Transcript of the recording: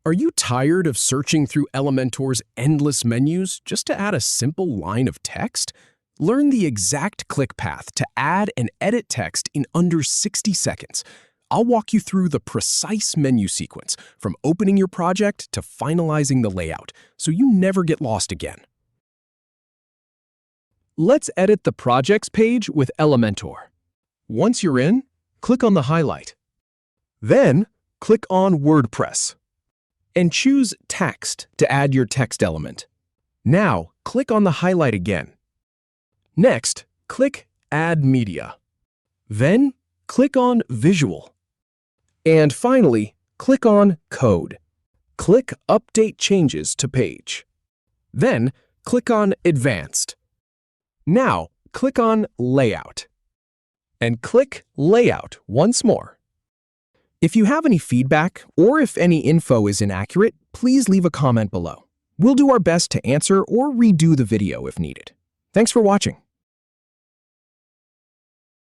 Are you tired of searching through Elementor's endless menus just to add a simple line of text? Learn the exact click path to add and edit text in under 60 seconds. I'll walk you through the precise menu sequence, from opening your project to finalizing the layout, so you never get lost again. Let's edit the Projects page with Elementor. Once you're in, click on the highlight. Then, click on WordPress and choose Text to add your text element. Now, click on the highlight again. Next, click Add Media. Then, click on Visual. And finally, click on Code. Click Update Changes to Page. Then, click on Advanced. Now, click on Layout. And click Layout once more. If you have any feedback or if any info is inaccurate, please leave a comment below. We'll do our best to answer or redo the video if needed. Thanks for watching.